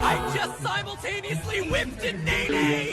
I just simultaneously whipped a nay-nay!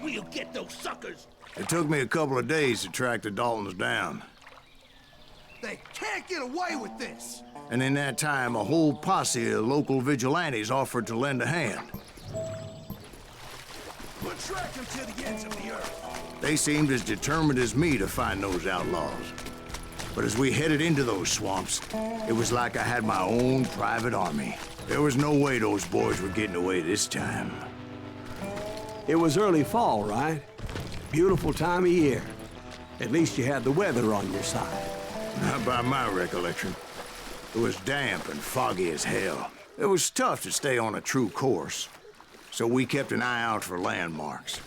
We'll get those suckers! It took me a couple of days to track the Daltons down. They can't get away with this! And in that time, a whole posse of local vigilantes offered to lend a hand. We'll track them to the ends of the earth. They seemed as determined as me to find those outlaws. But as we headed into those swamps, it was like I had my own private army. There was no way those boys were getting away this time. It was early fall, right? Beautiful time of year. At least you had the weather on your side. Not by my recollection. It was damp and foggy as hell. It was tough to stay on a true course, so we kept an eye out for landmarks.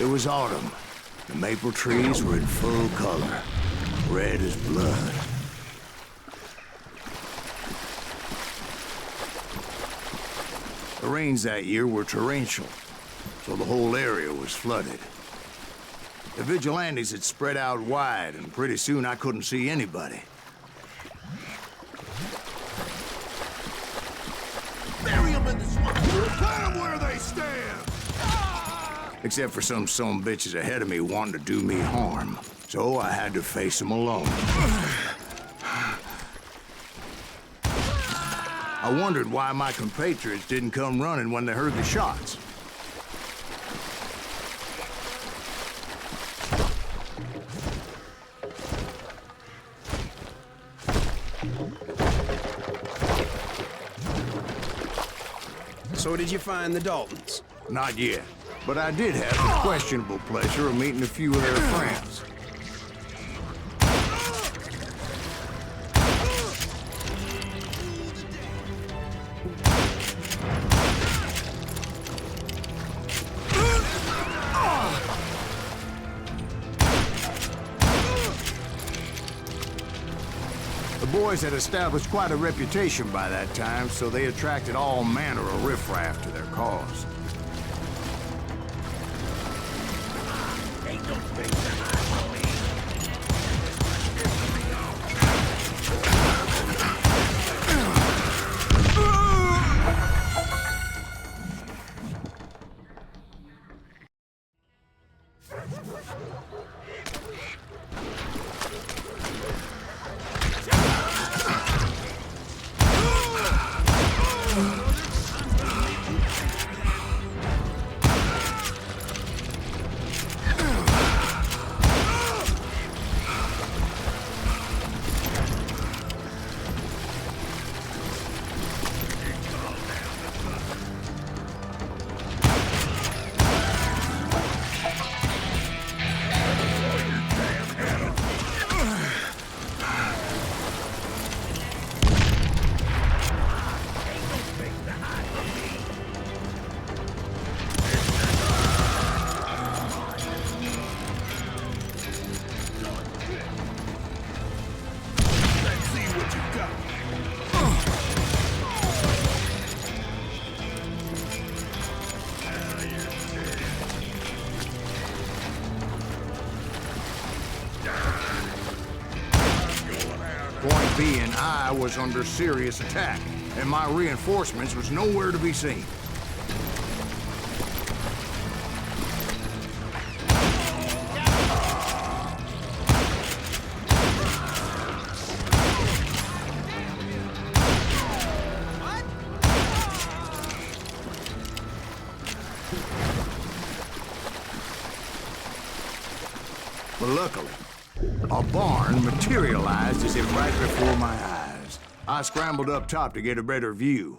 It was autumn. The maple trees were in full color, red as blood. The rains that year were torrential, so the whole area was flooded. The vigilantes had spread out wide, and pretty soon I couldn't see anybody. Bury them in the swamp! Plant them where they stand! Except for some bitches ahead of me wanting to do me harm. So I had to face them alone. I wondered why my compatriots didn't come running when they heard the shots. So did you find the Daltons? Not yet. But I did have the questionable pleasure of meeting a few of their friends. The boys had established quite a reputation by that time, so they attracted all manner of riffraff to their cause. being I was under serious attack, and my reinforcements was nowhere to be seen. But luckily, a barn materialized as if right before my eyes. I scrambled up top to get a better view.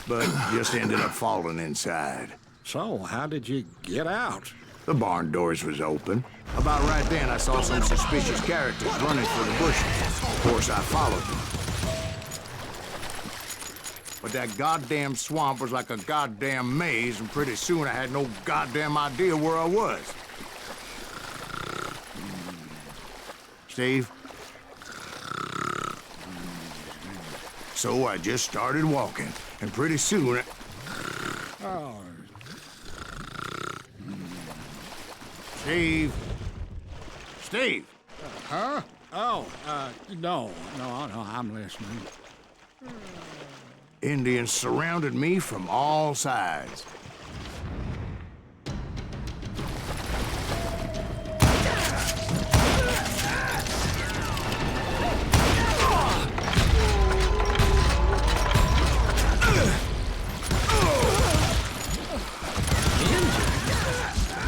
But just ended up falling inside. So, how did you get out? The barn doors was open. About right then, I saw some suspicious characters running for the bushes. Of course, I followed them. But that goddamn swamp was like a goddamn maze, and pretty soon I had no goddamn idea where I was. Steve? So I just started walking, and pretty soon Oh, Steve? Steve? huh? Oh, no, I'm listening. Indians surrounded me from all sides.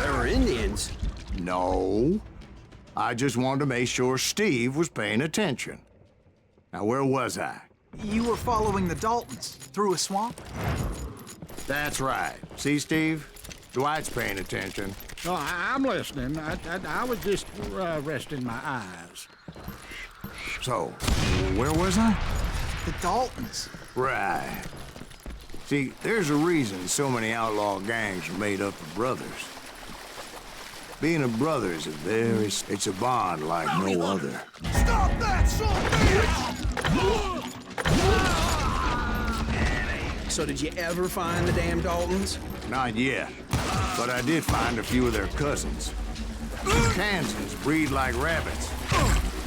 There were Indians. No. I just wanted to make sure Steve was paying attention. Now, where was I? You were following the Daltons through a swamp? That's right. See, Steve? Dwight's paying attention. No, I'm listening. I was just resting my eyes. So, where was I? The Daltons. Right. See, there's a reason so many outlaw gangs are made up of brothers. Being a brother is it's a bond like no other. Stop that, son of a bitch! So did you ever find the damn Daltons? Not yet, but I did find a few of their cousins. Kansans breed like rabbits.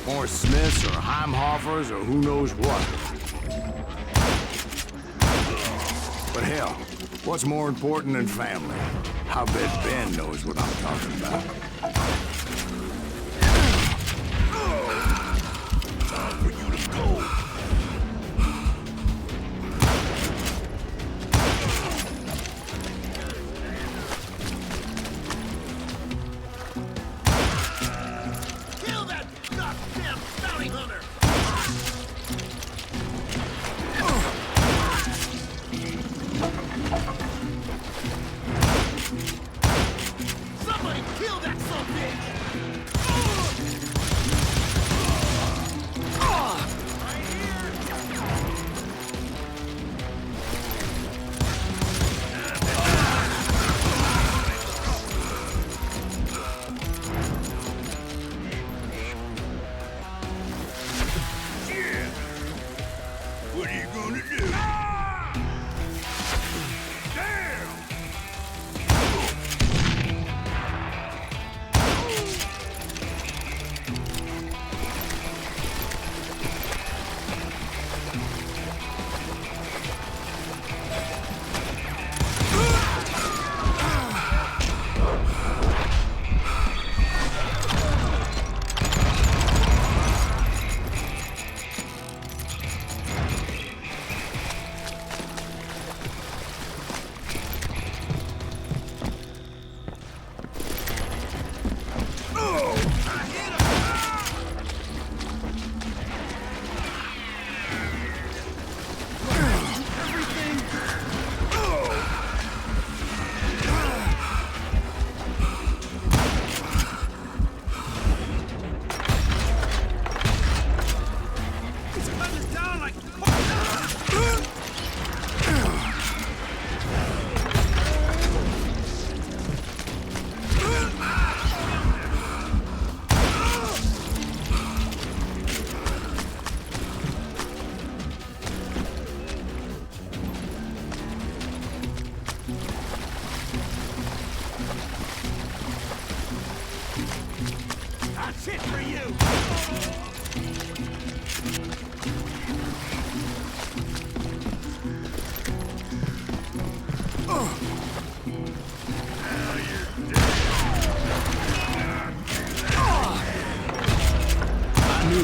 More Smiths or Heimhoffers or who knows what. But hell, what's more important than family? I bet Ben knows what I'm talking about. Time for you to go. Kill that goddamn bounty hunter! Somebody kill that son of a bitch! Right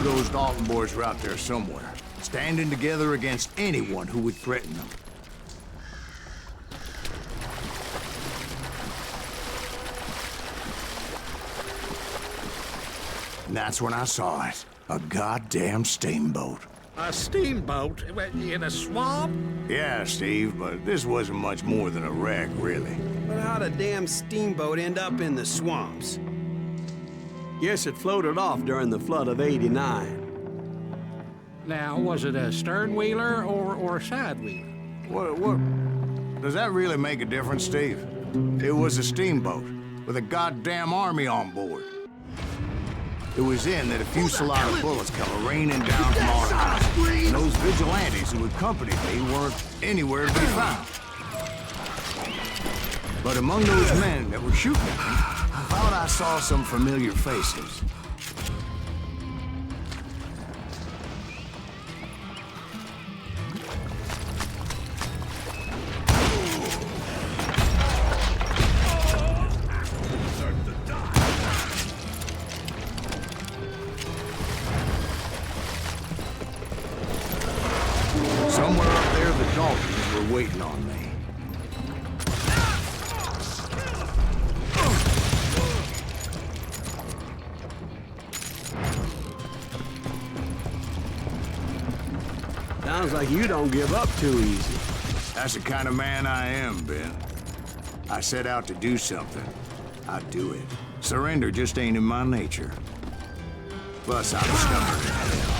those Dalton boys were out there somewhere, standing together against anyone who would threaten them. And that's when I saw it. A goddamn steamboat. A steamboat in a swamp? Yeah, Steve, but this wasn't much more than a wreck, really. But how'd a damn steamboat end up in the swamps? Guess it floated off during the flood of '89. Now, was it a stern wheeler or a side wheeler? What? Does that really make a difference, Steve? It was a steamboat with a goddamn army on board. It was in that a fusillade of bullets come raining down from all sides. And those vigilantes who accompanied me weren't anywhere to be found. But among those men that were shooting at me, I thought I saw some familiar faces. Somewhere up there, the Daltons were waiting on me. Sounds like you don't give up too easy. That's the kind of man I am, Ben. I set out to do something. I do it. Surrender just ain't in my nature. Plus, I'm stubborn as hell.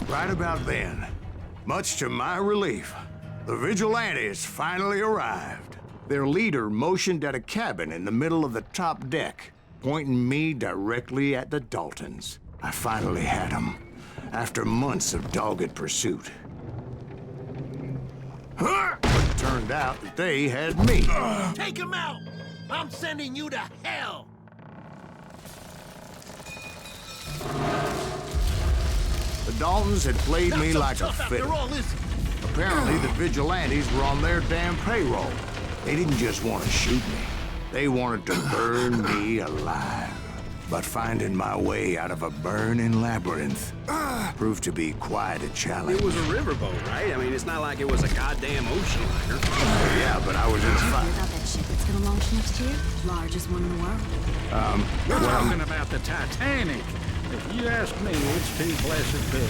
Right about then, much to my relief, the vigilantes finally arrived. Their leader motioned at a cabin in the middle of the top deck, pointing me directly at the Daltons. I finally had them, after months of dogged pursuit. But it turned out that they had me. Take him out! I'm sending you to hell! The Daltons had played Not me so like a tough after fiddle. all, is it? Apparently, the vigilantes were on their damn payroll. They didn't just want to shoot me. They wanted to burn me alive. But finding my way out of a burning labyrinth proved to be quite a challenge. It was a riverboat, right? I mean, it's not like it was a goddamn ocean liner. Yeah, but I was in a Hear fight. about that ship that's gonna launch next year? Largest one in the world. We're talking about the Titanic. If you ask me, it's too blessed big.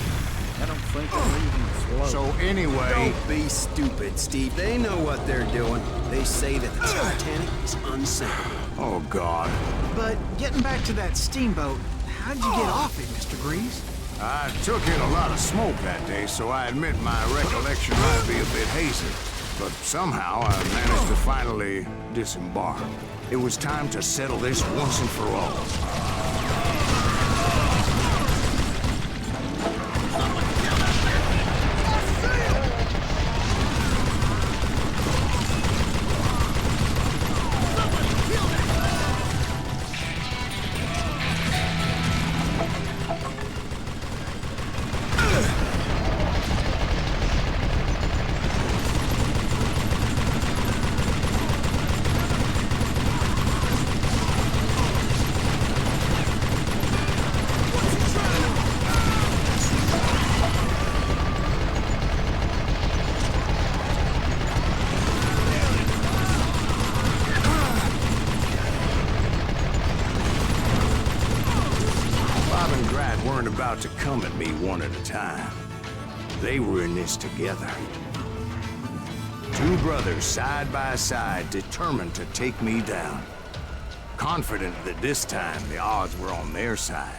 I don't think it'll even float. So anyway, Don't be stupid, Steve. They know what they're doing. They say that the Titanic is unsinkable. oh God, But getting back to that steamboat, how'd you get off it, Mr. Greaves? I took in a lot of smoke that day, so I admit my recollection might be a bit hazy. But somehow I managed to finally disembark. It was time to settle this once and for all. Weren't about to come at me one at a time. They were in this together. Two brothers side by side, determined to take me down. Confident that this time the odds were on their side.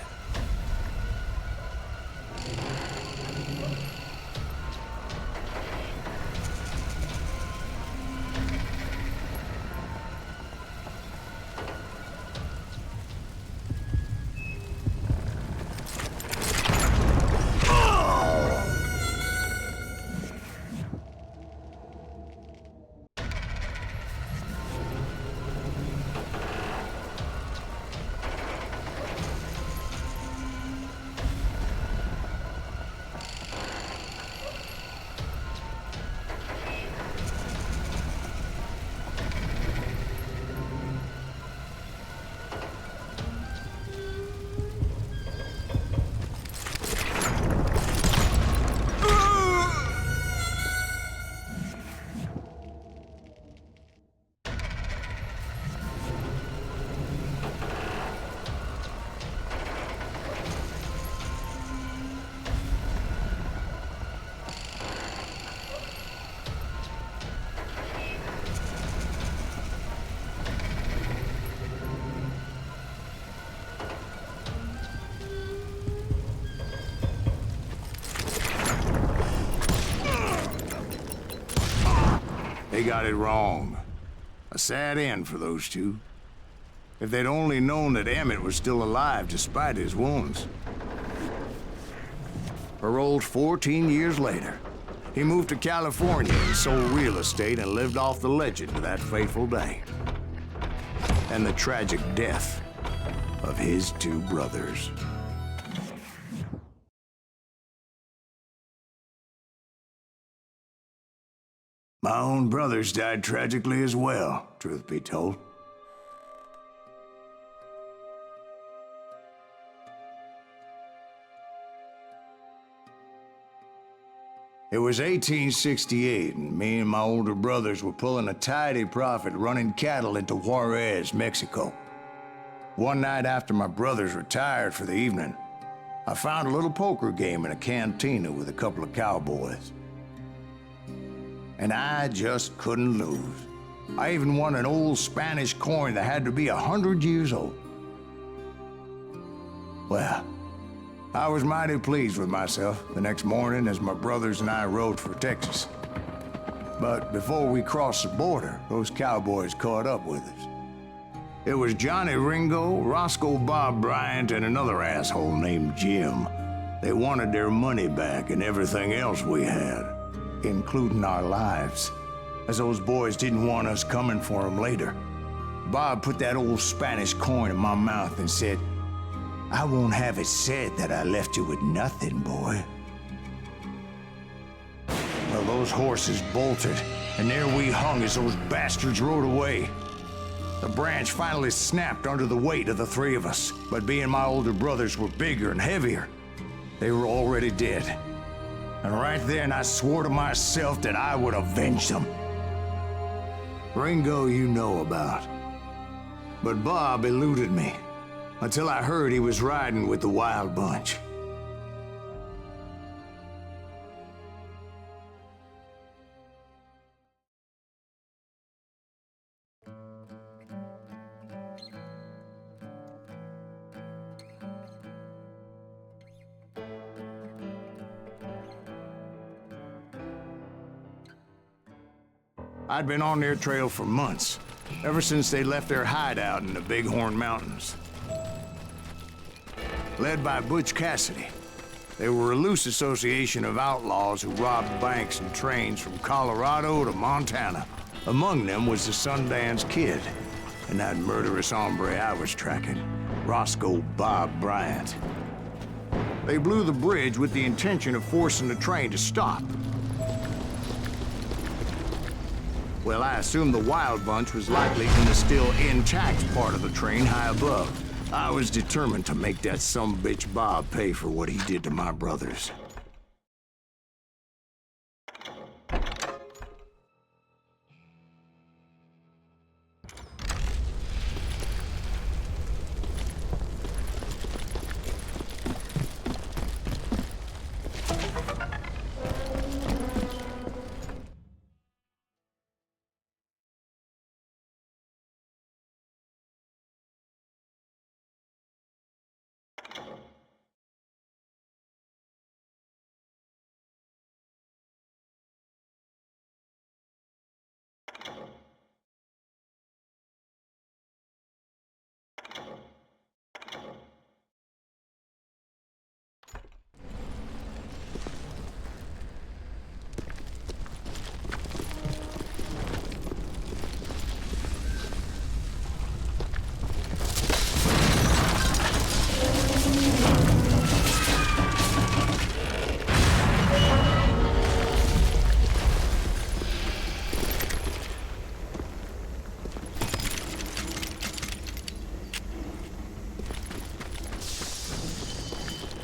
They got it wrong. A sad end for those two. If they'd only known that Emmett was still alive despite his wounds. Paroled 14 years later, he moved to California and sold real estate and lived off the legend of that fateful day. And the tragic death of his two brothers. My own brothers died tragically as well, truth be told. It was 1868, and me and my older brothers were pulling a tidy profit running cattle into Juarez, Mexico. One night after my brothers retired for the evening, I found a little poker game in a cantina with a couple of cowboys. And I just couldn't lose. I even won an old Spanish coin that had to be 100 years old. Well, I was mighty pleased with myself the next morning as my brothers and I rode for Texas. But before we crossed the border, those cowboys caught up with us. It was Johnny Ringo, Roscoe Bob Bryant, and another asshole named Jim. They wanted their money back and everything else we had, including our lives, as those boys didn't want us coming for them later. Bob put that old Spanish coin in my mouth and said, "I won't have it said that I left you with nothing, boy." Well, those horses bolted, and there we hung as those bastards rode away. The branch finally snapped under the weight of the three of us, but being my older brothers were bigger and heavier, they were already dead. And right then I swore to myself that I would avenge them. Ringo you know about. But Bob eluded me, until I heard he was riding with the Wild Bunch. I'd been on their trail for months, ever since they left their hideout in the Bighorn Mountains. Led by Butch Cassidy, they were a loose association of outlaws who robbed banks and trains from Colorado to Montana. Among them was the Sundance Kid, and that murderous hombre I was tracking, Roscoe Bob Bryant. They blew the bridge with the intention of forcing the train to stop. Well, I assumed the Wild Bunch was likely in the still intact part of the train high above. I was determined to make that sumbitch Bob pay for what he did to my brothers.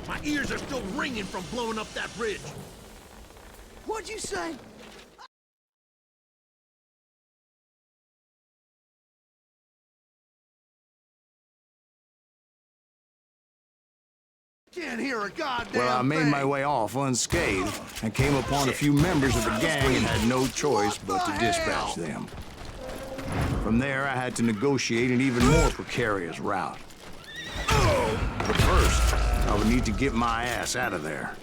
My ears are still ringing from blowing up that bridge. What'd you say? Can't hear a goddamn Well, I made thing. my way off unscathed and came upon a few members of the gang and had no choice but to dispatch them. From there, I had to negotiate an even more precarious route. But first, I would need to get my ass out of there.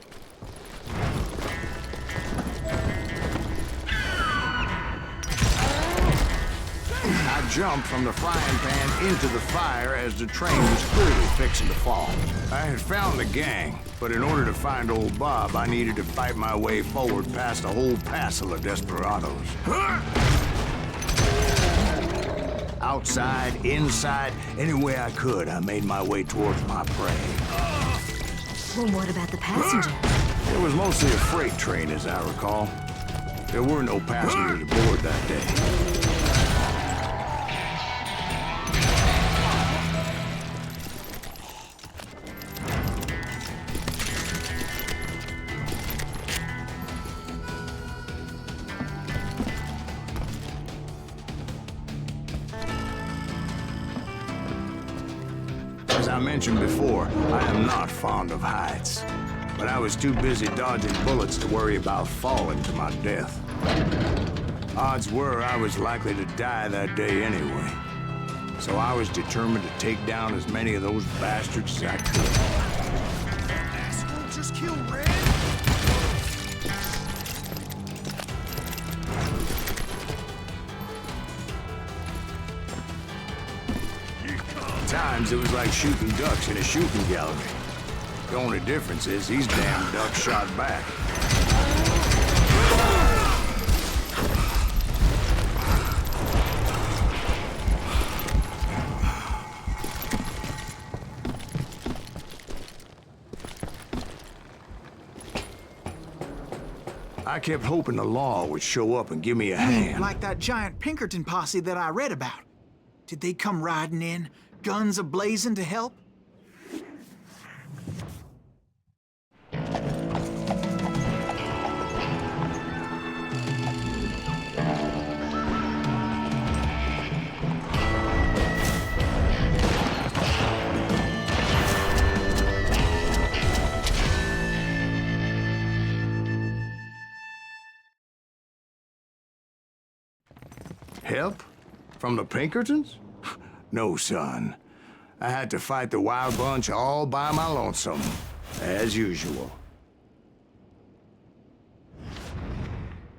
I jumped from the frying pan into the fire as the train was clearly fixing to fall. I had found the gang, but in order to find old Bob, I needed to fight my way forward past a whole passel of desperados. Outside, inside, any way I could, I made my way towards my prey. Well, what about the passengers? It was mostly a freight train, as I recall. There were no passengers aboard that day. As I mentioned before, I am not fond of heights. But I was too busy dodging bullets to worry about falling to my death. Odds were I was likely to die that day anyway. So I was determined to take down as many of those bastards as I could. Asshole just killed Red? At times, it was like shooting ducks in a shooting gallery. The only difference is these damn ducks shot back. I kept hoping the law would show up and give me a hand. Like that giant Pinkerton posse that I read about. Did they come riding in, guns a-blazing to help? Help? From the Pinkertons? No, son. I had to fight the Wild Bunch all by my lonesome, as usual.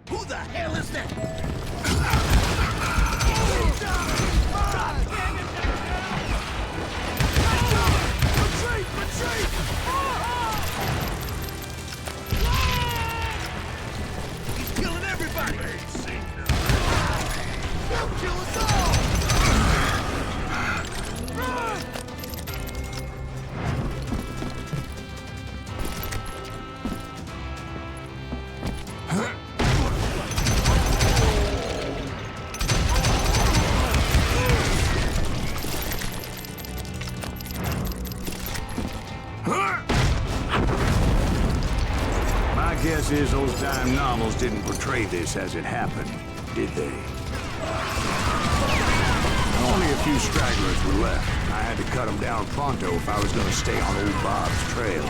Who the hell is that? Retreat! Retreat! He's killing everybody! He'll kill us all! My guess is those dime novels didn't portray this as it happened, did they? Only a few stragglers were left. I had to cut them down pronto if I was going to stay on old Bob's trail.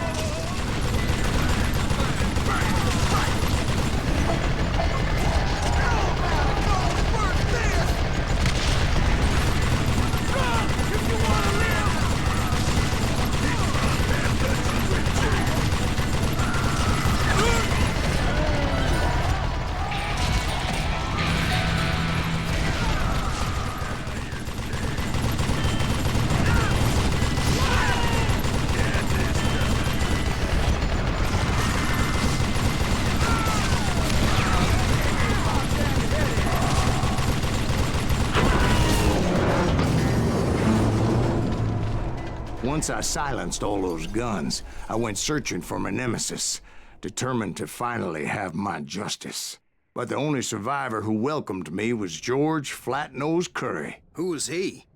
Once I silenced all those guns, I went searching for my nemesis, determined to finally have my justice. But the only survivor who welcomed me was George Flat-Nosed Curry. Who was he?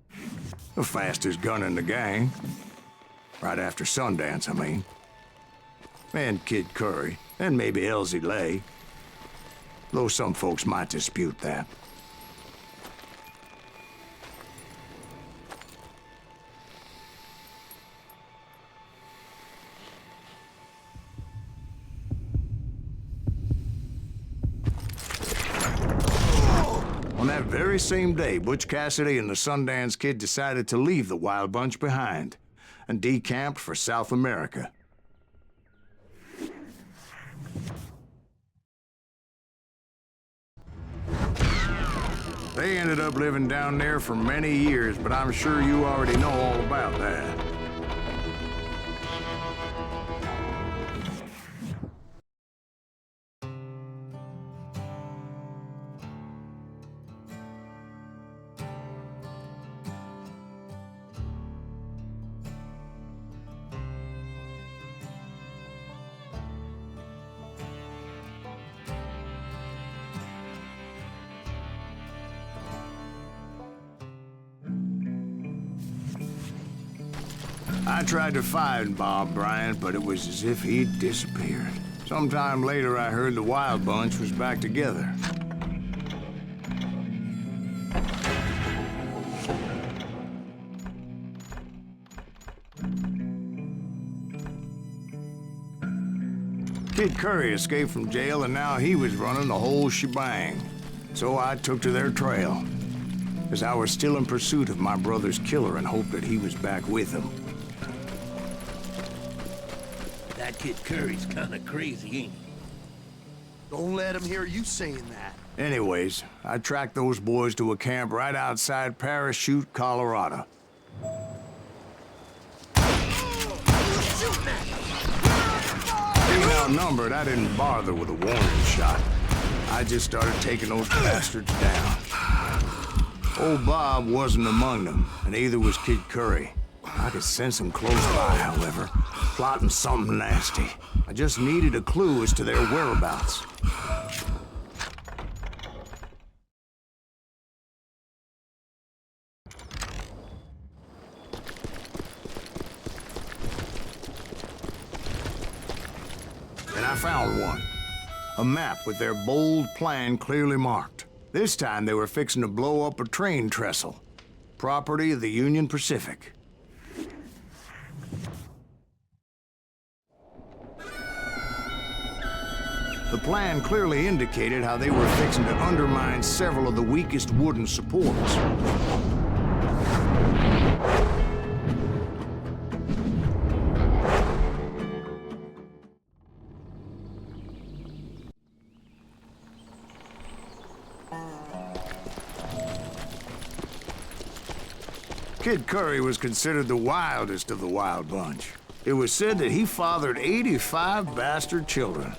The fastest gun in the gang. Right after Sundance, I mean. And Kid Curry, and maybe Elsie Lay. Though some folks might dispute that. On that very same day, Butch Cassidy and the Sundance Kid decided to leave the Wild Bunch behind and decamped for South America. They ended up living down there for many years, but I'm sure you already know all about that. I tried to find Bob Bryant, but it was as if he'd disappeared. Sometime later, I heard the Wild Bunch was back together. Kid Curry escaped from jail, and now he was running the whole shebang. So I took to their trail, as I was still in pursuit of my brother's killer and hoped that he was back with him. That Kid Curry's kinda crazy, ain't he? Don't let him hear you saying that. Anyways, I tracked those boys to a camp right outside Parachute, Colorado. Being outnumbered, I didn't bother with a warning shot. I just started taking those bastards down. Old Bob wasn't among them, and neither was Kid Curry. I could sense him close by, however, plotting something nasty. I just needed a clue as to their whereabouts. And I found one. A map with their bold plan clearly marked. This time they were fixing to blow up a train trestle. Property of the Union Pacific. The plan clearly indicated how they were fixing to undermine several of the weakest wooden supports. Kid Curry was considered the wildest of the Wild Bunch. It was said that he fathered 85 bastard children,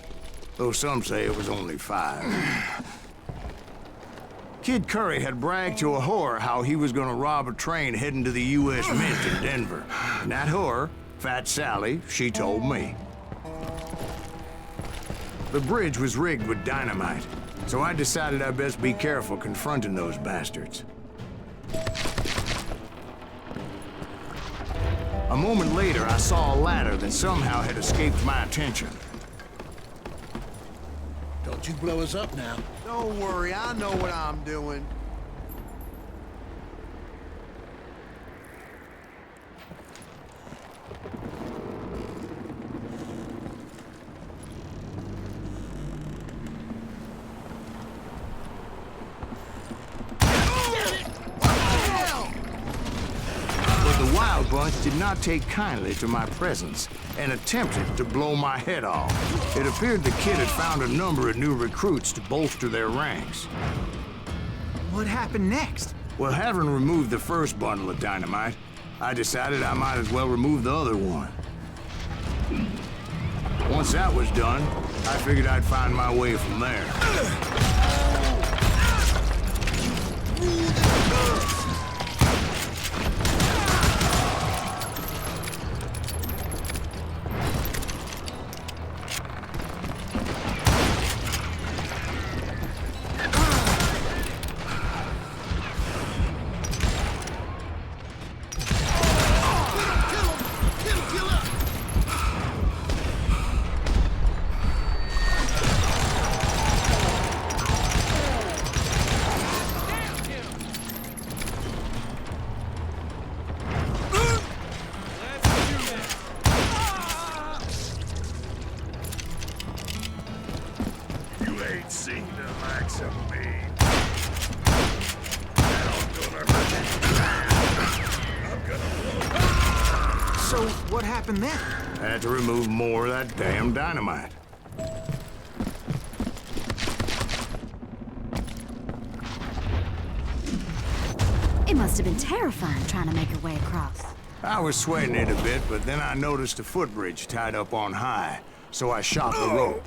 though some say it was only 5. Kid Curry had bragged to a whore how he was gonna rob a train heading to the U.S. Mint in Denver. And that whore, Fat Sally, she told me. The bridge was rigged with dynamite, so I decided I'd best be careful confronting those bastards. A moment later, I saw a ladder that somehow had escaped my attention. Don't you blow us up now. Don't worry, I know what I'm doing. The Wild Bunch did not take kindly to my presence and attempted to blow my head off. It appeared the kid had found a number of new recruits to bolster their ranks. What happened next? Well, having removed the first bundle of dynamite, I decided I might as well remove the other one. Once that was done, I figured I'd find my way from there. Seen the likes of me. I'm gonna hurt you. I'm gonna blow. So, what happened then? I had to remove more of that damn dynamite. must have been terrifying trying to make your way across. I was sweating it a bit, but then I noticed a footbridge tied up on high, so I shot the rope.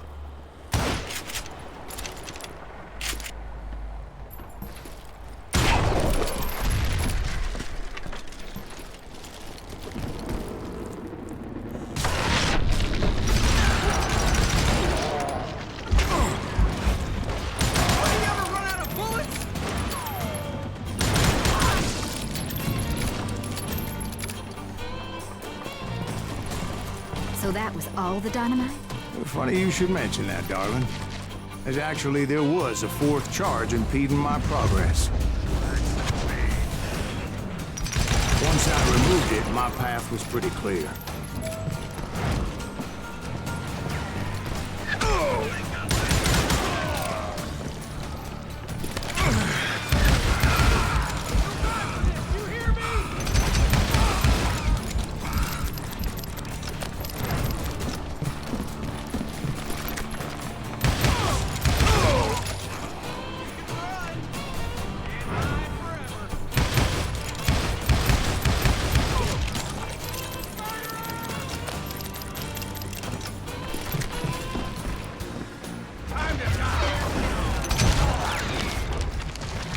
So that was all the dynamite? Funny you should mention that, darling. As actually, there was a fourth charge impeding my progress. Once I removed it, my path was pretty clear.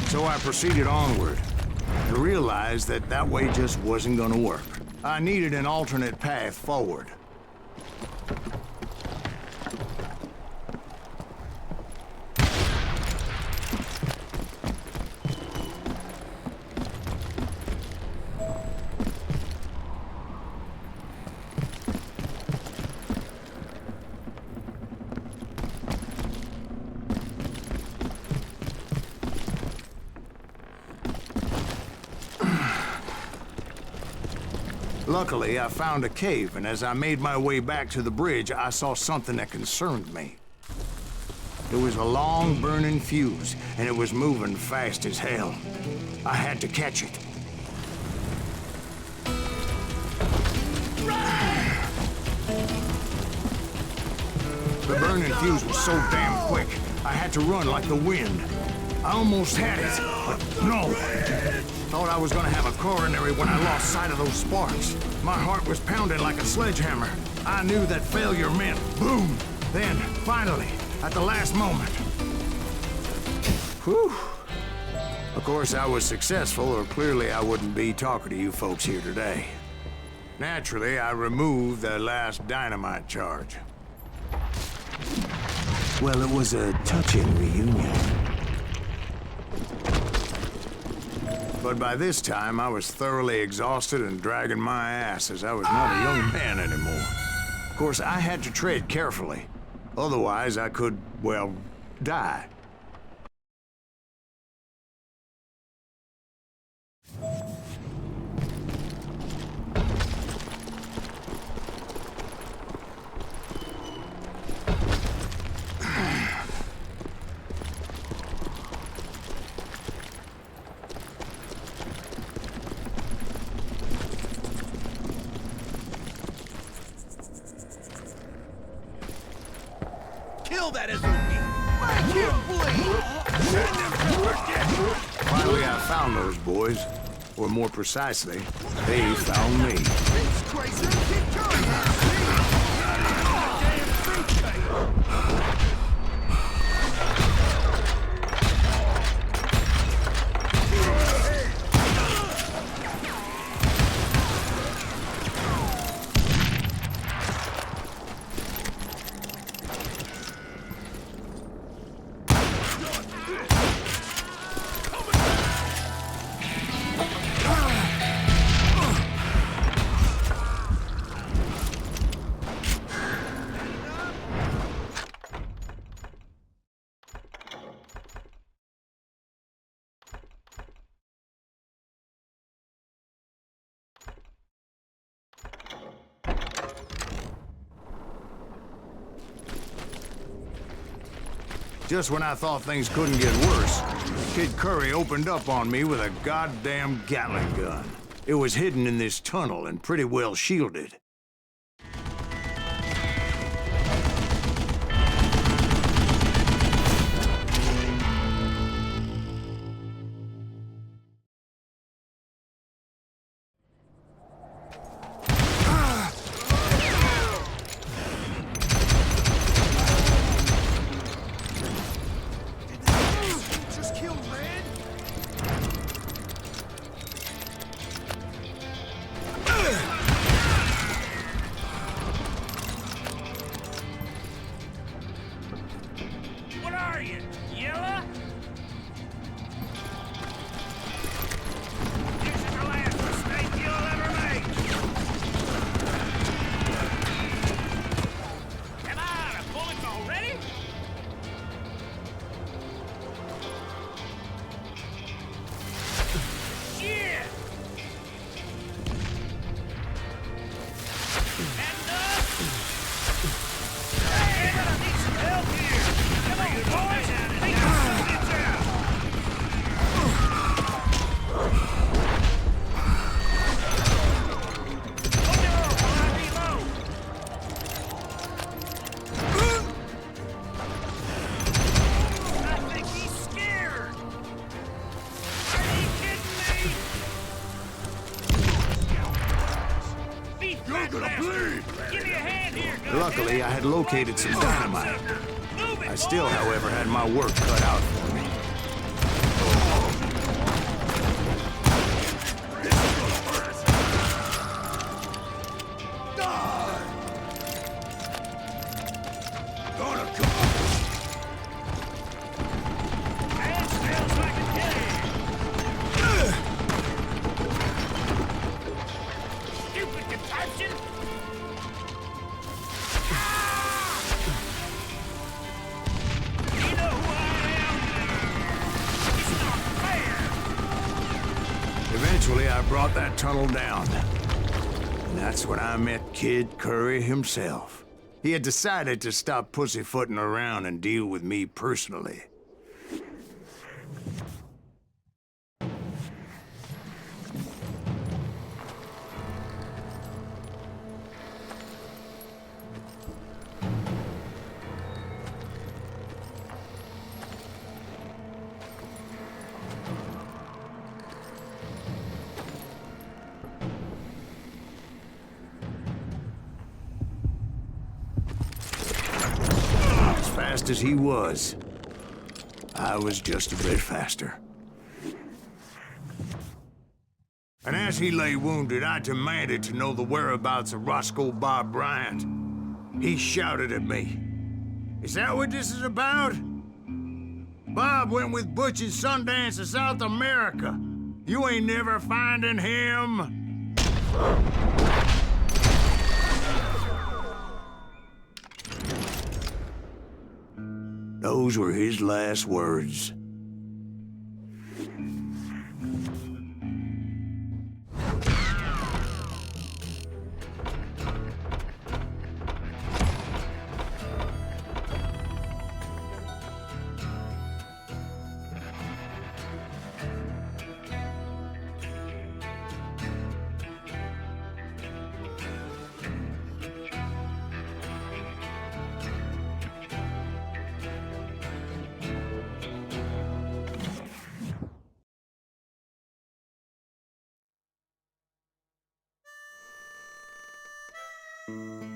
So I proceeded onward and realized that that way just wasn't gonna work. I needed an alternate path forward. Luckily, I found a cave, and as I made my way back to the bridge, I saw something that concerned me. It was a long, burning fuse, and it was moving fast as hell. I had to catch it. The burning fuse was so damn quick, I had to run like the wind. I almost had it, but no. Thought I was gonna have a coronary when I lost sight of those sparks. My heart was pounding like a sledgehammer. I knew that failure meant boom. Then, finally, at the last moment. Whew. Of course, I was successful, or clearly I wouldn't be talking to you folks here today. Naturally, I removed the last dynamite charge. Well, it was a touching reunion. But by this time, I was thoroughly exhausted and dragging my ass as I was not a young man anymore. Of course, I had to tread carefully. Otherwise, I could, well, die. Kill that SOB! Make him bleed! Send him to forget! Finally, I found those boys. Or more precisely, they found me. It's crazy. Keep going. Just when I thought things couldn't get worse, Kid Curry opened up on me with a goddamn Gatling gun. It was hidden in this tunnel and pretty well shielded. Luckily, I had located some dynamite. I still, however, had my work cut out for me. Eventually, I brought that tunnel down. And that's when I met Kid Curry himself. He had decided to stop pussyfooting around and deal with me personally. Fast as he was, I was just a bit faster. And as he lay wounded, I demanded to know the whereabouts of Roscoe Bob Bryant. He shouted at me. "Is that what this is about? Bob went with Butch and Sundance to South America. You ain't never finding him." Those were his last words.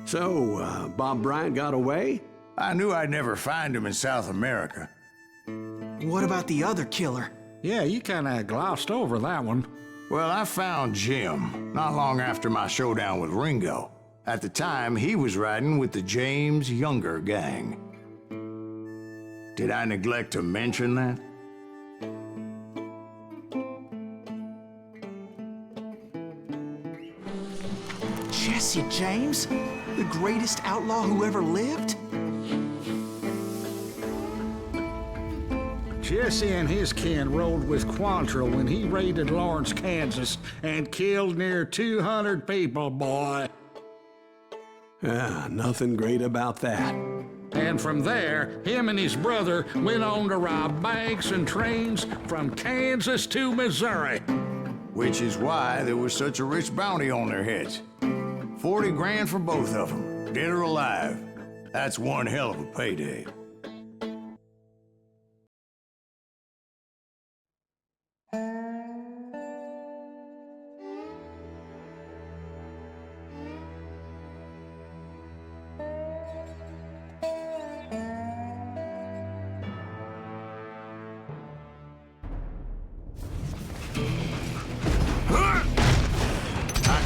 So, Bob Bryant got away? I knew I'd never find him in South America. What about the other killer? Yeah, you kinda glossed over that one. Well, I found Jim not long after my showdown with Ringo. At the time, he was riding with the James Younger gang. Did I neglect to mention that? Jesse James? The greatest outlaw who ever lived? Jesse and his kin rode with Quantrill when he raided Lawrence, Kansas, and killed near 200 people, boy. Nothing great about that. And from there, him and his brother went on to rob banks and trains from Kansas to Missouri. Which is why there was such a rich bounty on their heads. 40 grand for both of them, dead or alive. That's one hell of a payday.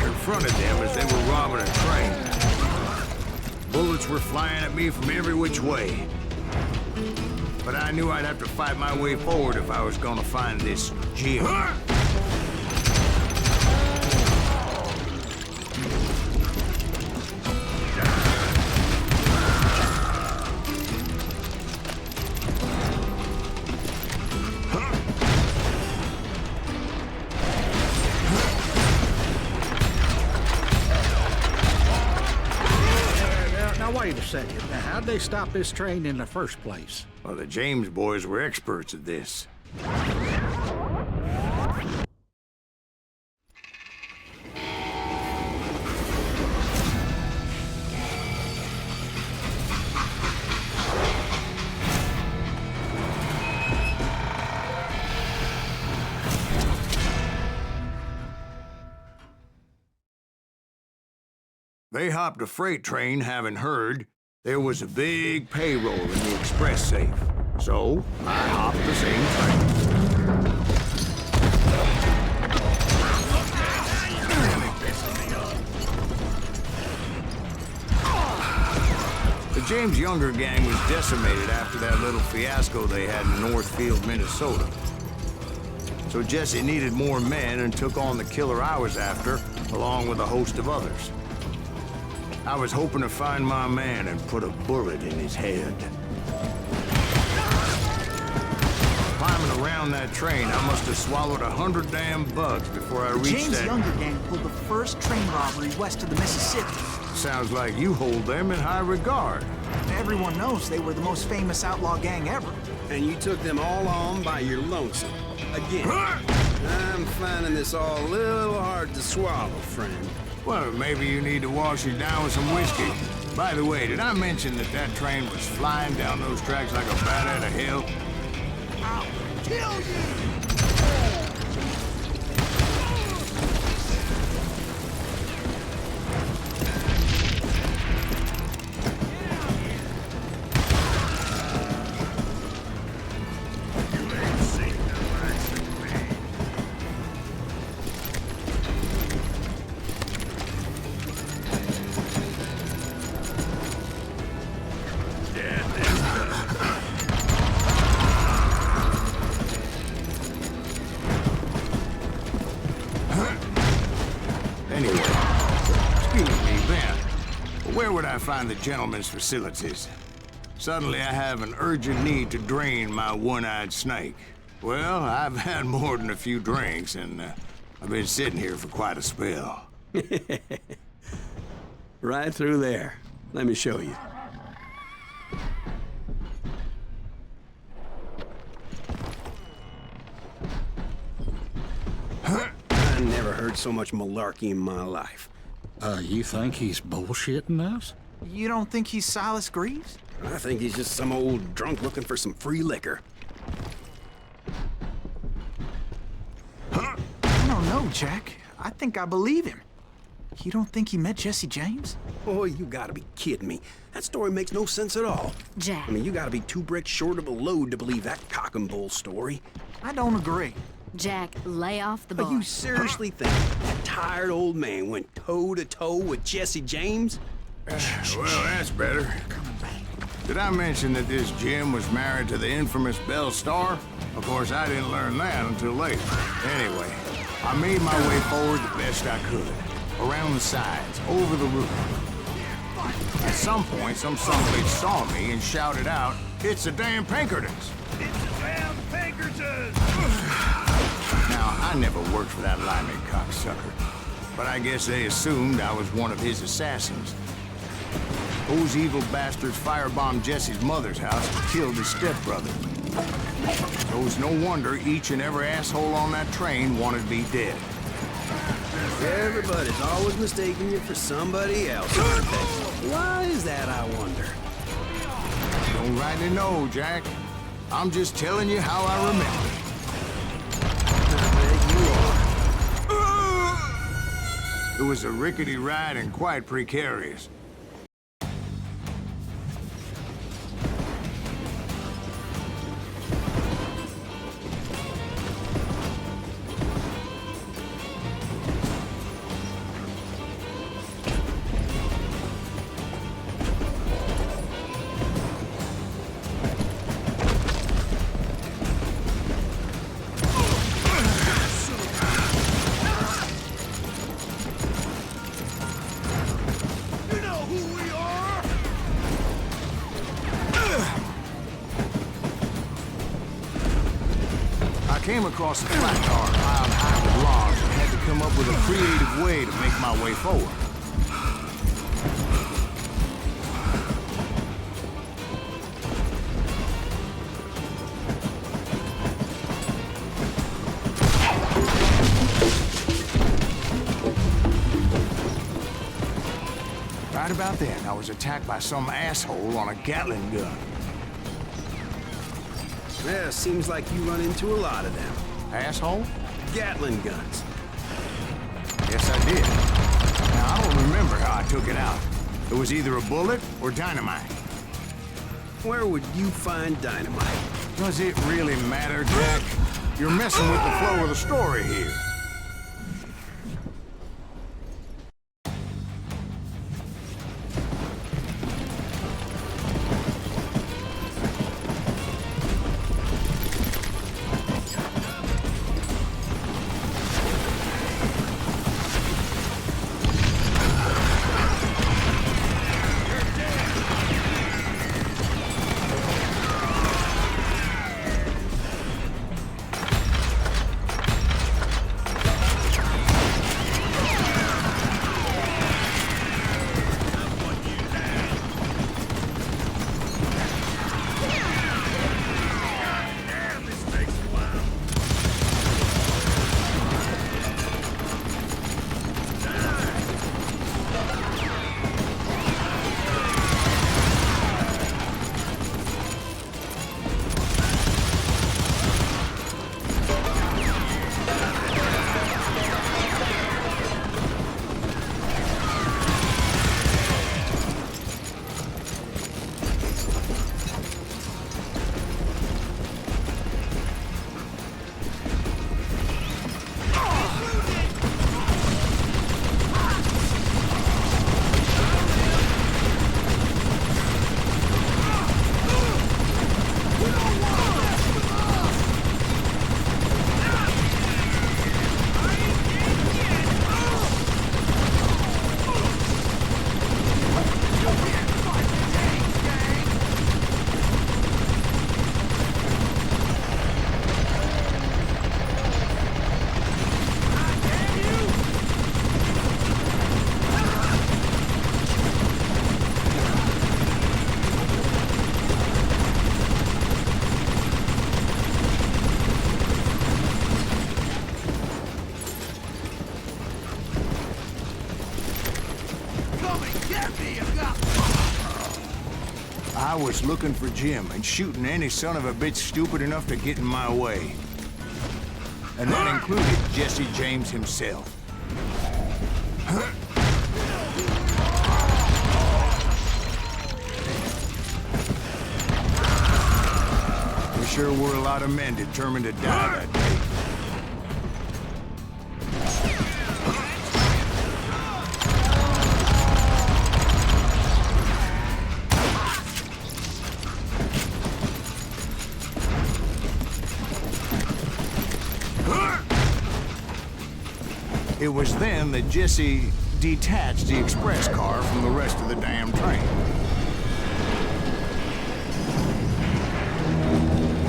Confronted them as they were robbing a train. Bullets were flying at me from every which way. But I knew I'd have to fight my way forward if I was gonna find this Jim. Wait a second. Now, how'd they stop this train in the first place? Well, the James boys were experts at this. They hopped a freight train having heard there was a big payroll in the express safe. So, I hopped the same train. The James Younger gang was decimated after that little fiasco they had in Northfield, Minnesota. So Jesse needed more men and took on the killer I was after, along with a host of others. I was hoping to find my man and put a bullet in his head. Climbing around that train, I must have swallowed 100 damn bugs before I The reached James that... Younger gang pulled the first train robbery west of the Mississippi. Sounds like you hold them in high regard. Everyone knows they were the most famous outlaw gang ever. And you took them all on by your lonesome. Again. I'm finding this all a little hard to swallow, friend. Well, maybe you need to wash it down with some whiskey. By the way, did I mention that that train was flying down those tracks like a bat out of hell? I'll kill you! Anyway, excuse me, Ben. Where would I find the gentleman's facilities? Suddenly I have an urgent need to drain my one-eyed snake. Well, I've had more than a few drinks, and I've been sitting here for quite a spell. Right through there. Let me show you. I never heard so much malarkey in my life. You think he's bullshitting us? You don't think he's Silas Greaves? I think he's just some old drunk looking for some free liquor. I don't know, Jack. I think I believe him. You don't think he met Jesse James? Oh, you gotta be kidding me. That story makes no sense at all. Jack. I mean, you gotta be 2 bricks short of a load to believe that cock and bull story. I don't agree. Jack, lay off the But bar. you seriously think that tired old man went toe-to-toe with Jesse James? Well, that's better. Did I mention that this Jim was married to the infamous Belle Starr? Of course, I didn't learn that until later. Anyway, I made my way forward the best I could. Around the sides, over the roof. At some point, some bitch saw me and shouted out, "It's the damn Pinkertons!" It's a damn Pinkertons! Now, I never worked for that limey cocksucker, but I guess they assumed I was one of his assassins. Those evil bastards firebombed Jesse's mother's house and killed his stepbrother. So it's no wonder each and every asshole on that train wanted me dead. Everybody's always mistaking you for somebody else, aren't they? Why is that, I wonder? Don't rightly know, Jack. I'm just telling you how I remember. I bet you are. It was a rickety ride and quite precarious. You know who we are! I came across a flat car piled high with logs and had to come up with a creative way to make my way forward. Right about then, I was attacked by some asshole on a Gatling gun. Yeah, seems like you run into a lot of them. Asshole? Gatling guns. Yes, I did. Yeah, I don't remember how I took it out. It was either a bullet or dynamite. Where would you find dynamite? Does it really matter, Jack? You're messing with the flow of the story here. I was looking for Jim and shooting any son of a bitch stupid enough to get in my way. And that included Jesse James himself. We sure were a lot of men determined to die that day. It was then that Jesse detached the express car from the rest of the damn train.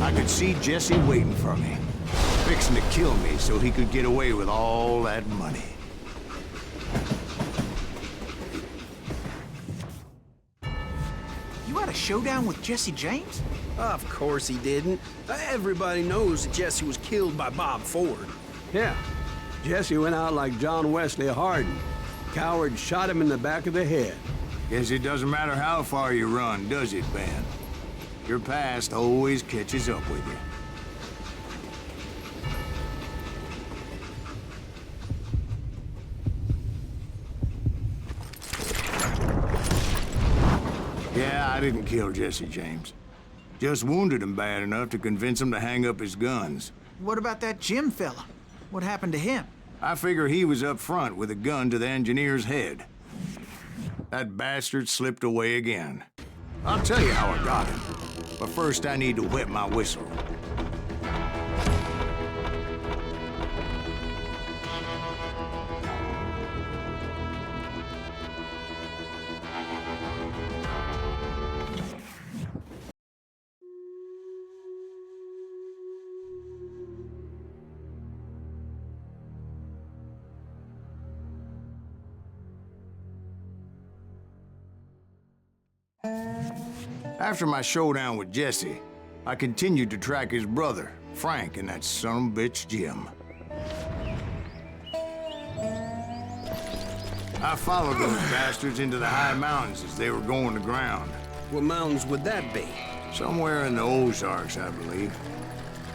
I could see Jesse waiting for me, fixing to kill me so he could get away with all that money. You had a showdown with Jesse James? Of course he didn't. Everybody knows that Jesse was killed by Bob Ford. Yeah. Jesse went out like John Wesley Hardin. Coward shot him in the back of the head. Guess it doesn't matter how far you run, does it, Ben? Your past always catches up with you. Yeah, I didn't kill Jesse James. Just wounded him bad enough to convince him to hang up his guns. What about that Jim fella? What happened to him? I figure he was up front with a gun to the engineer's head. That bastard slipped away again. I'll tell you how I got him. But first I need to wet my whistle. After my showdown with Jesse, I continued to track his brother, Frank, and that son of a bitch, Jim. I followed those bastards into the high mountains as they were going to ground. What mountains would that be? Somewhere in the Ozarks, I believe.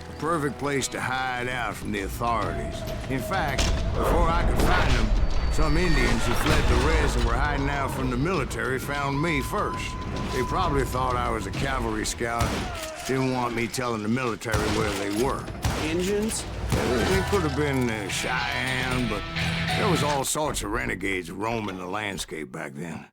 A perfect place to hide out from the authorities. In fact, before I could find them, Some Indians who fled the rest and were hiding out from the military found me first. They probably thought I was a cavalry scout and didn't want me telling the military where they were. Engines? They could have been Cheyenne, but there was all sorts of renegades roaming the landscape back then.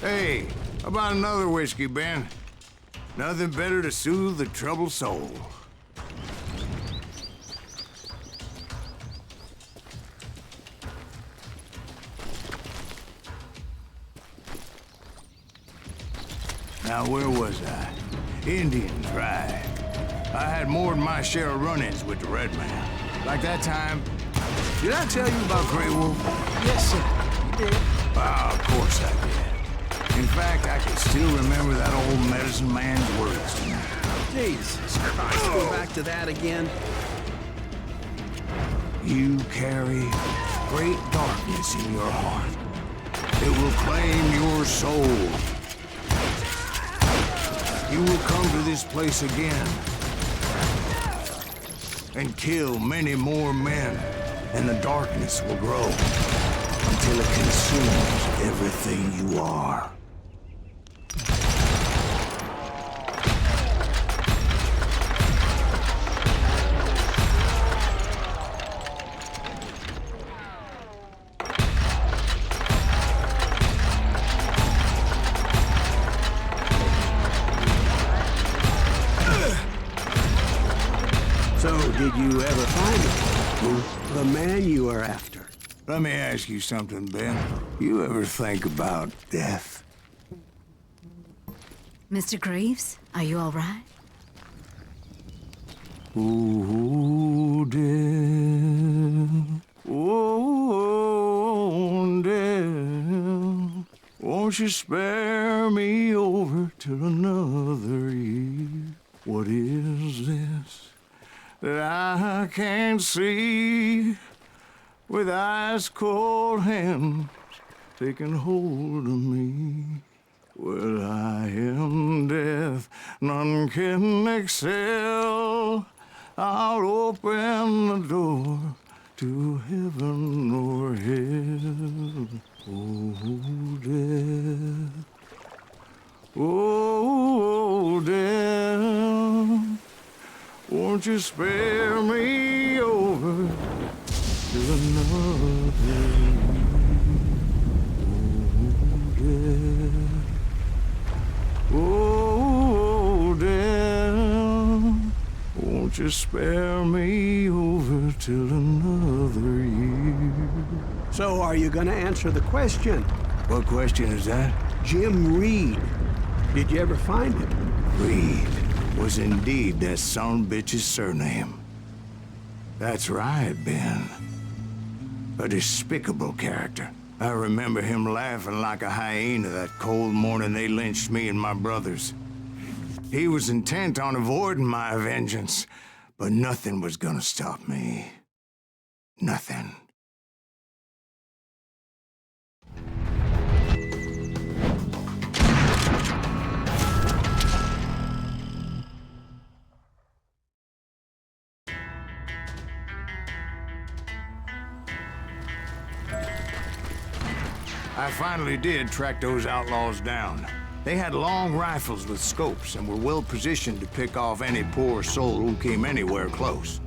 Hey, how about another whiskey, Ben? Nothing better to soothe the troubled soul. Now, where was I? Indians, right. I had more than my share of run-ins with the Red Man. Like that time... Did I tell you about Grey Wolf? Yes, sir. You did. Ah, of course I did. In fact, I can still remember that old medicine man's words to me. Jesus Christ, go back to that again. You carry great darkness in your heart. It will claim your soul. You will come to this place again and kill many more men, and the darkness will grow until it consumes everything you are. So, did you ever find him? The man you are after? Let me ask you something, Ben. You ever think about death? Mr. Greaves, are you all right? Oh, death. Oh, death. Won't you spare me over till another year? What is this that I can't see with ice cold hands taking hold of me? Well, I am death, none can excel. I'll open the door to heaven or hell. Oh, death. Oh, death. Won't you spare me over to another year? Oh, death, won't you spare me over till another year? So, are you gonna answer the question? What question is that? Jim Reed. Did you ever find him? Reed was indeed that son-bitch's surname. That's right, Ben. A despicable character. I remember him laughing like a hyena that cold morning they lynched me and my brothers. He was intent on avoiding my vengeance, but nothing was gonna stop me. Nothing. I finally did track those outlaws down. They had long rifles with scopes and were well positioned to pick off any poor soul who came anywhere close.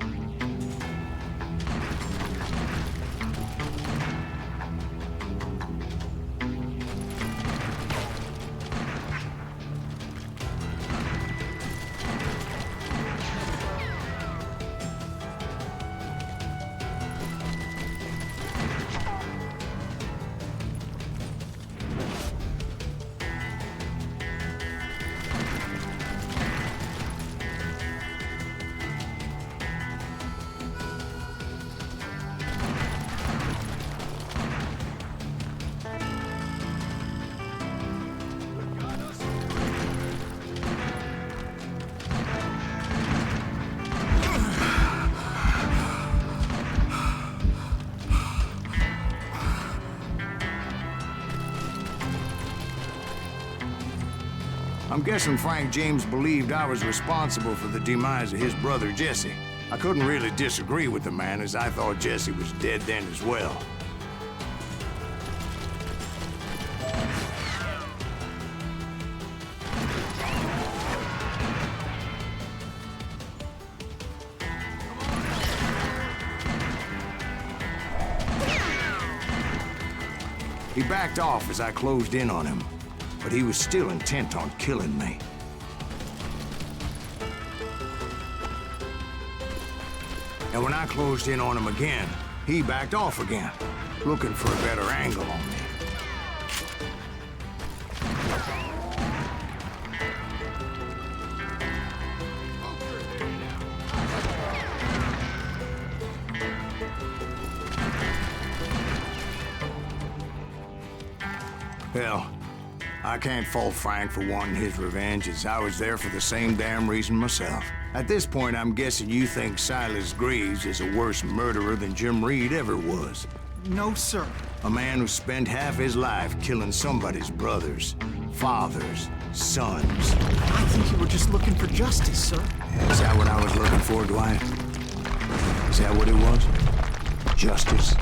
I'm guessing Frank James believed I was responsible for the demise of his brother Jesse. I couldn't really disagree with the man, as I thought Jesse was dead then as well. He backed off as I closed in on him, but he was still intent on killing me. And when I closed in on him again, he backed off again, looking for a better angle on me. Hell, I can't fault Frank for wanting his revenge, as I was there for the same damn reason myself. At this point, I'm guessing you think Silas Greaves is a worse murderer than Jim Reed ever was. No, sir. A man who spent half his life killing somebody's brothers, fathers, sons. I think you were just looking for justice, sir. Is that what I was looking for, Dwight? Is that what it was? Justice?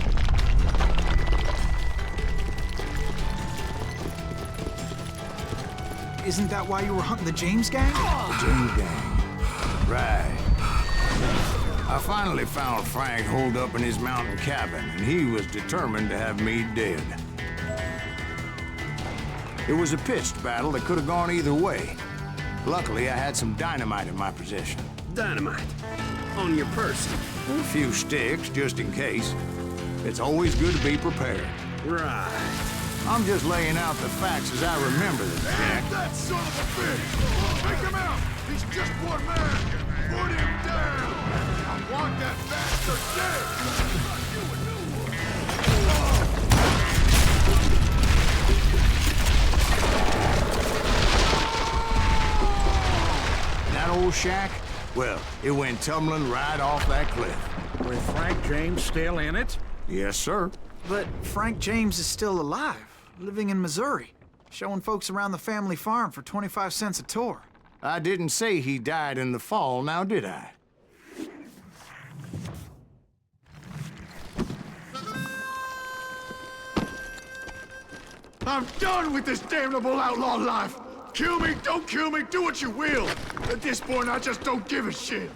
Isn't that why you were hunting the James gang? The James gang. Right. I finally found Frank holed up in his mountain cabin, and he was determined to have me dead. It was a pitched battle that could have gone either way. Luckily, I had some dynamite in my possession. Dynamite? On your person? A few sticks, just in case. It's always good to be prepared. Right. I'm just laying out the facts as I remember them, Jack. That son of a bitch! Take him out! He's just one man! Put him down! I want that bastard dead! That old shack? Well, it went tumbling right off that cliff. With Frank James still in it? Yes, sir. But Frank James is still alive, living in Missouri, showing folks around the family farm for 25 cents a tour. I didn't say he died in the fall, now did I? I'm done with this damnable outlaw life! Kill me, don't kill me, do what you will! At this point, I just don't give a shit!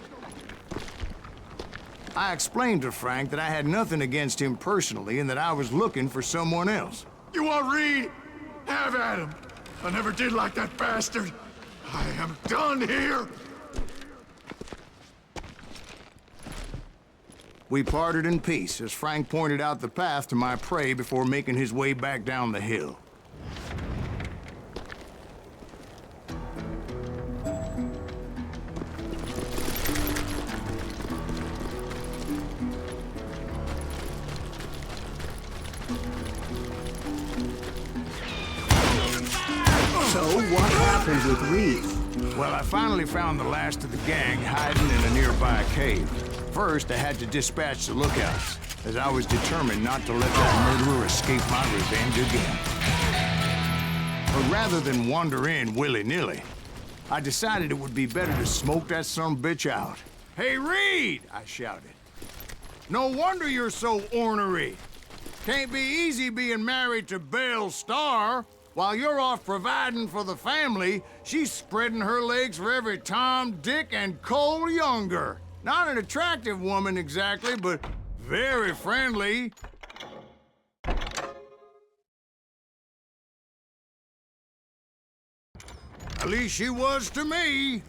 I explained to Frank that I had nothing against him personally and that I was looking for someone else. You want Reed? Have at him! I never did like that bastard! I am done here! We parted in peace as Frank pointed out the path to my prey before making his way back down the hill. So, what happened with Reed? Well, I finally found the last of the gang hiding in a nearby cave. First, I had to dispatch the lookouts, as I was determined not to let that murderer escape my revenge again. But rather than wander in willy-nilly, I decided it would be better to smoke that sumbitch out. "Hey, Reed!" I shouted. "No wonder you're so ornery. Can't be easy being married to Belle Starr. While you're off providing for the family, she's spreading her legs for every Tom, Dick, and Cole Younger. Not an attractive woman exactly, but very friendly. At least she was to me.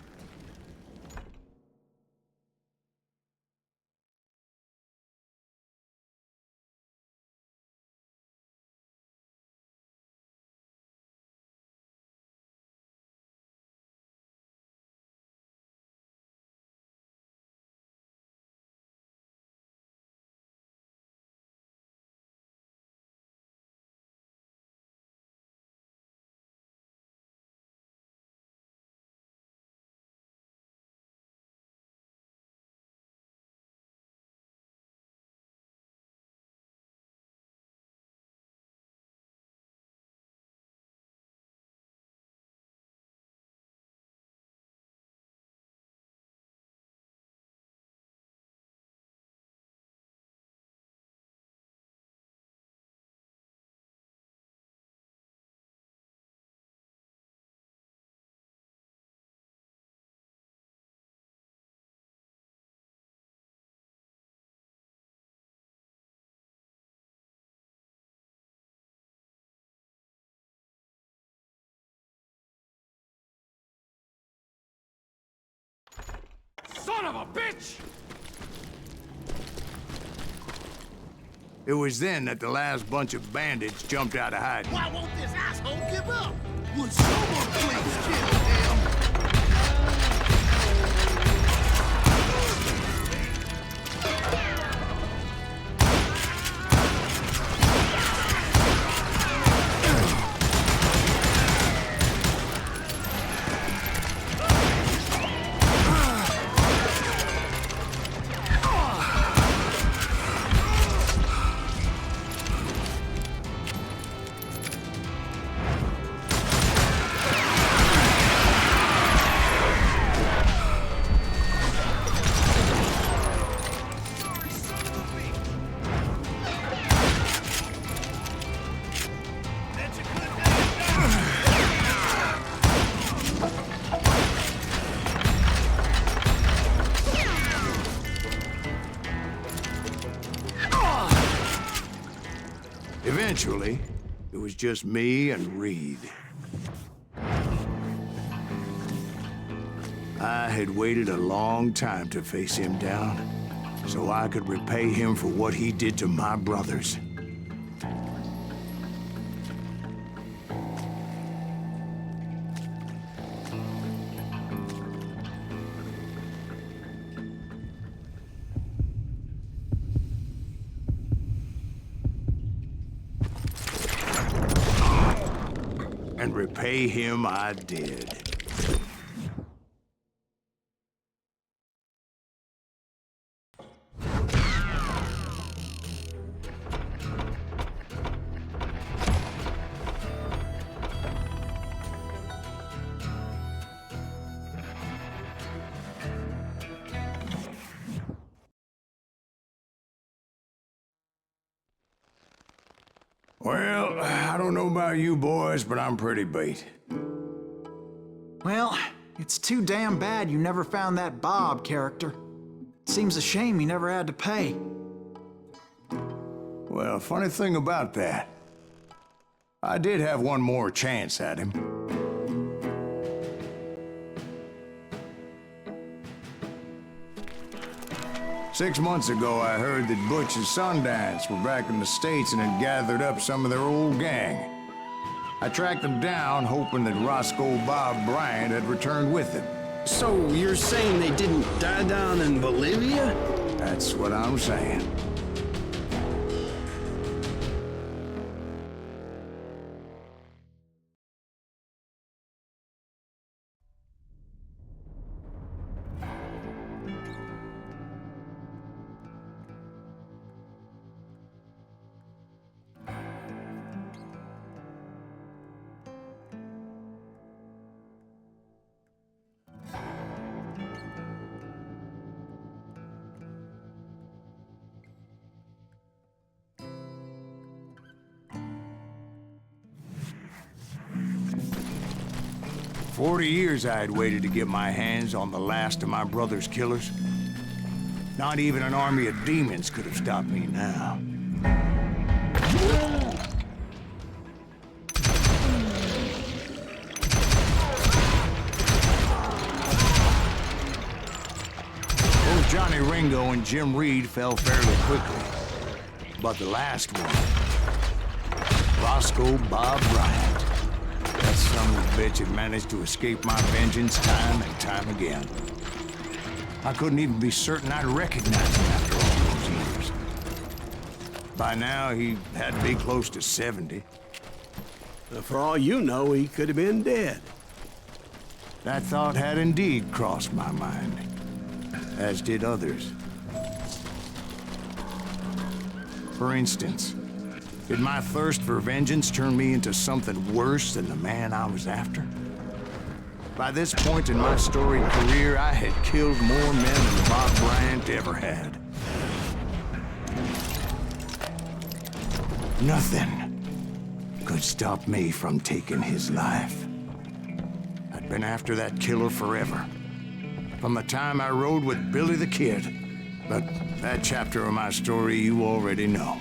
Son of a bitch! It was then that the last bunch of bandits jumped out of hiding. Why won't this asshole give up? Would someone please kill him? Eventually, it was just me and Reed. I had waited a long time to face him down, so I could repay him for what he did to my brothers. And repay him I did. Well, I don't know about you boys, but I'm pretty beat. Well, it's too damn bad you never found that Bob character. Seems a shame he never had to pay. Well, funny thing about that, I did have one more chance at him. Six months ago, I heard that Butch and Sundance were back in the States and had gathered up some of their old gang. I tracked them down, hoping that Roscoe Bob Bryant had returned with them. So you're saying they didn't die down in Bolivia? That's what I'm saying. 40 years I had waited to get my hands on the last of my brother's killers. Not even an army of demons could have stopped me now. Both Johnny Ringo and Jim Reed fell fairly quickly. But the last one, Roscoe Bob Bryant. That son of a bitch had managed to escape my vengeance time and time again. I couldn't even be certain I'd recognize him after all those years. By now, he had to be close to 70. For all you know, he could have been dead. That thought had indeed crossed my mind, as did others. For instance, did my thirst for vengeance turn me into something worse than the man I was after? By this point in my storied career, I had killed more men than Bob Bryant ever had. Nothing could stop me from taking his life. I'd been after that killer forever, from the time I rode with Billy the Kid. But that chapter of my story you already know.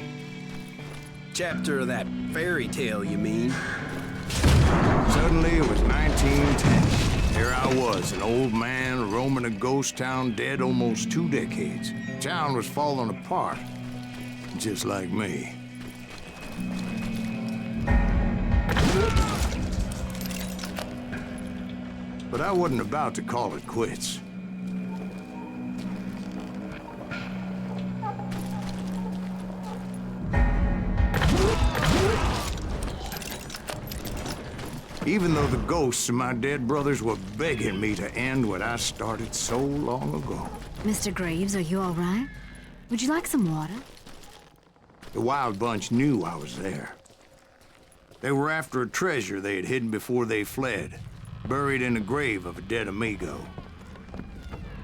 Chapter of that fairy tale, you mean? Suddenly, it was 1910. Here I was, an old man roaming a ghost town dead almost 2 decades. Town was falling apart, just like me. But I wasn't about to call it quits. Even though the ghosts of my dead brothers were begging me to end what I started so long ago. Mr. Graves, are you all right? Would you like some water? The Wild Bunch knew I was there. They were after a treasure they had hidden before they fled, buried in the grave of a dead amigo.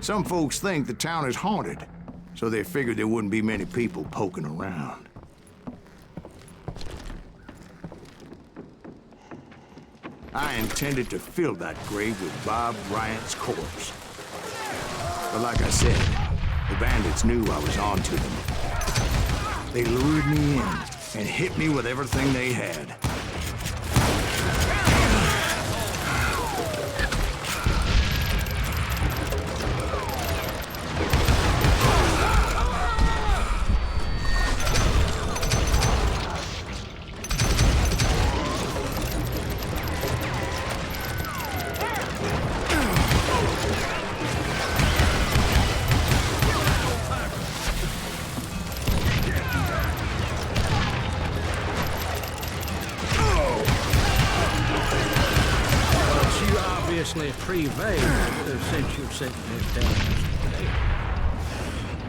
Some folks think the town is haunted, so they figured there wouldn't be many people poking around. I intended to fill that grave with Bob Bryant's corpse. But like I said, the bandits knew I was on to them. They lured me in and hit me with everything they had. Obviously prevailed since you've sent this down.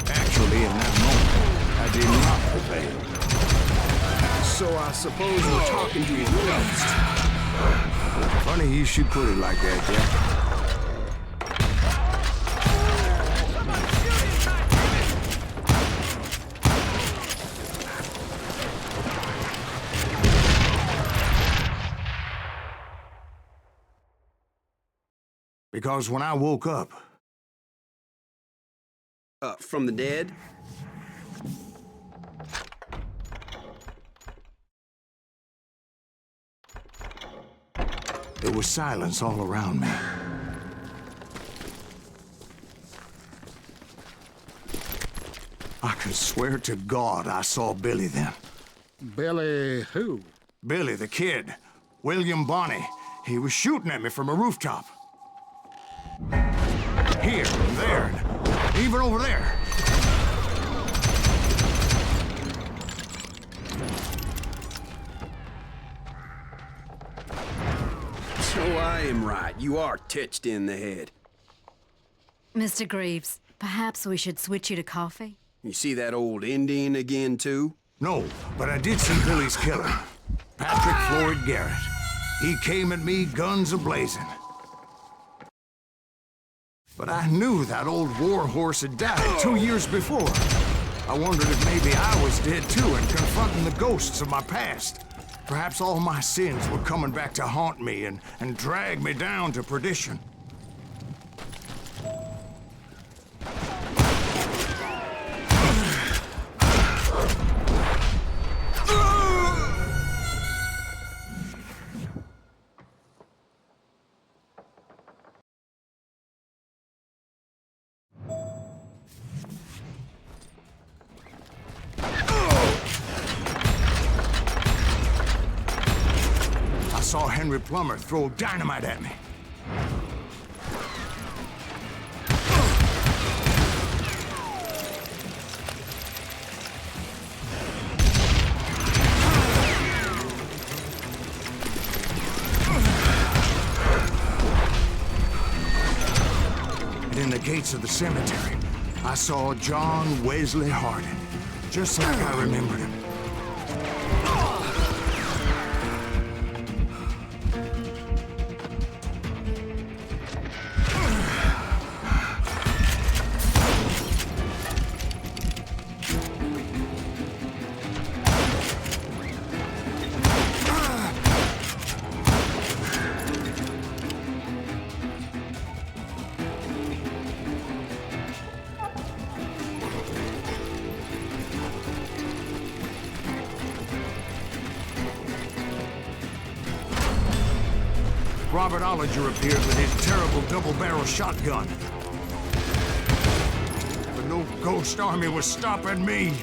Actually, in that moment, I did not prevail. So I suppose we're talking to a ghost. Funny you should put it like that, Jack. Because when I woke up... From the dead? There was silence all around me. I could swear to God I saw Billy then. Billy who? Billy the Kid. William Bonney. He was shooting at me from a rooftop. Here, and there, and even over there. So I am right. You are touched in the head. Mr. Graves, perhaps we should switch you to coffee? You see that old Indian again, too? No, but I did see Billy's killer, Patrick Floyd Garrett. He came at me, guns a-blazing. But I knew that old war horse had died 2 years before. I wondered if maybe I was dead too and confronting the ghosts of my past. Perhaps all my sins were coming back to haunt me and drag me down to perdition. I saw Henry Plummer throw dynamite at me. And in the gates of the cemetery, I saw John Wesley Hardin, just like I remembered him. Robert Ollinger appeared with his terrible double-barrel shotgun. But no ghost army was stopping me.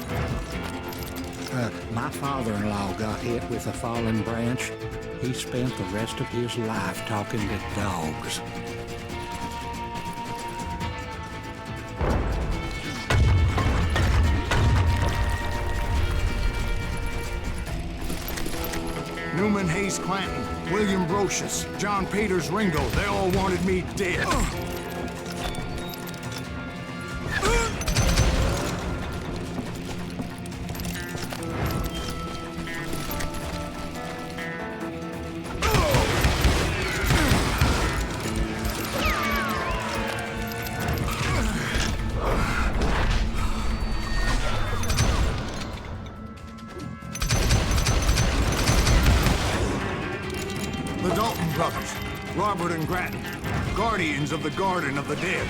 My father-in-law got hit with a fallen branch. He spent the rest of his life talking to dogs. Newman Hayes Clanton, William Brocious, John Peters Ringo, they all wanted me dead. The Dalton brothers, Robert and Grattan, guardians of the Garden of the Dead.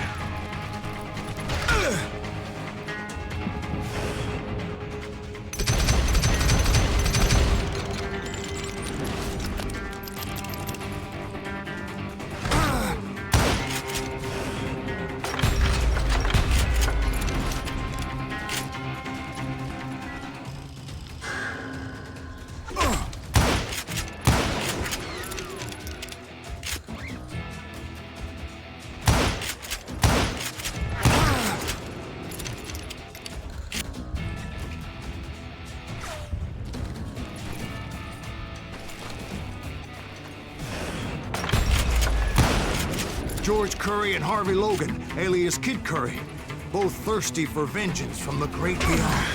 George Curry and Harvey Logan, alias Kid Curry, both thirsty for vengeance from the great beyond.